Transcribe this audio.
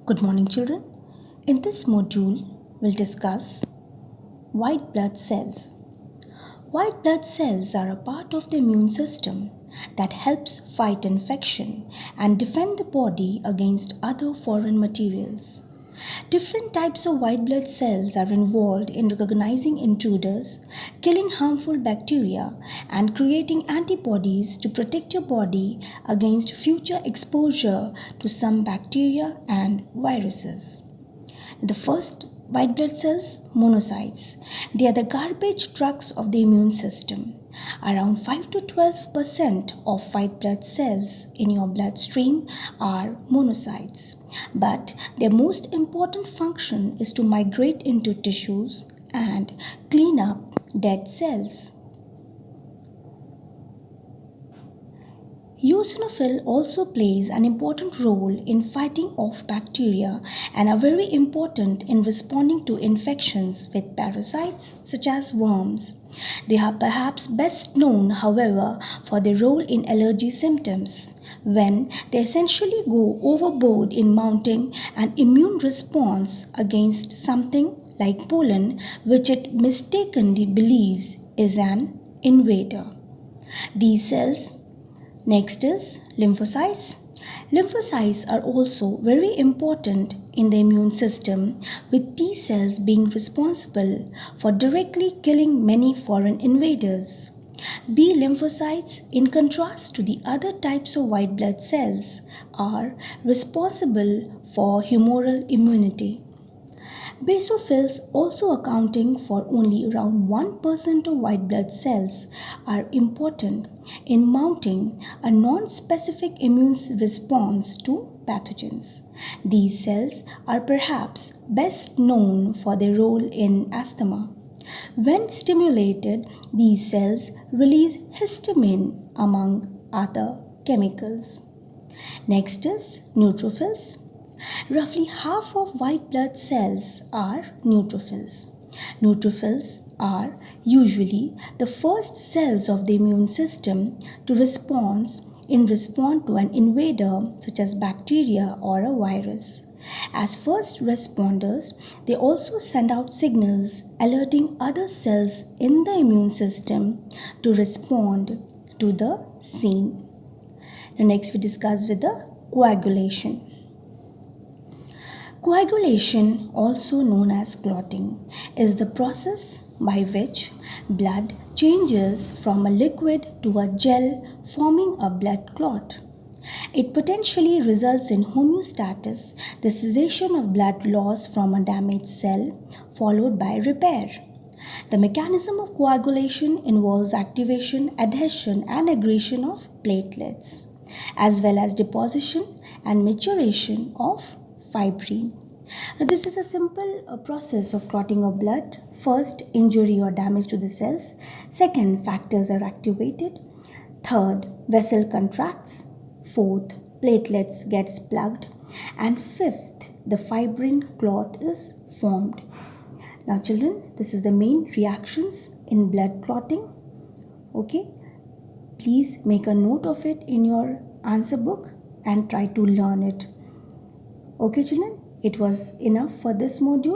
Good morning, children. In this module, we'll discuss white blood cells. White blood cells are a part of the immune system that helps fight infection and defend the body against other foreign materials. Different types of white blood cells are involved in recognizing intruders, killing harmful bacteria, and creating antibodies to protect your body against future exposure to some bacteria and viruses. The first white blood cells, monocytes. They are the garbage trucks of the immune system. Around 5 to 12% of white blood cells in your bloodstream are monocytes. But their most important function is to migrate into tissues and clean up dead cells. Eosinophil also plays an important role in fighting off bacteria and are very important in responding to infections with parasites such as worms. They are perhaps best known, however, for their role in allergy symptoms, when they essentially go overboard in mounting an immune response against something like pollen, which it mistakenly believes is an invader. These cells. Next is lymphocytes. Lymphocytes are also very important in the immune system, with T cells being responsible for directly killing many foreign invaders. B lymphocytes, in contrast to the other types of white blood cells, are responsible for humoral immunity. Basophils, also accounting for only around 1% of white blood cells, are important in mounting a non-specific immune response to pathogens. These cells are perhaps best known for their role in asthma. When stimulated, these cells release histamine among other chemicals. Next is neutrophils. Roughly half of white blood cells are neutrophils. Neutrophils are usually the first cells of the immune system to respond to an invader such as bacteria or a virus. As first responders, they also send out signals alerting other cells in the immune system to respond to the scene. Now next we discuss with the coagulation. Coagulation, also known as clotting, is the process by which blood changes from a liquid to a gel, forming a blood clot. It potentially results in homeostasis, the cessation of blood loss from a damaged cell, followed by repair. The mechanism of coagulation involves activation, adhesion, and aggregation of platelets, as well as deposition and maturation of fibrin. Now, this is a simple process of clotting of blood. First, injury or damage to the cells. Second, factors are activated. Third, vessel contracts. Fourth, platelets gets plugged. And fifth, the fibrin clot is formed. Now, children, this is the main reactions in blood clotting. Okay, please make a note of it in your answer book and try to learn it. Okay, children, it was enough for this module.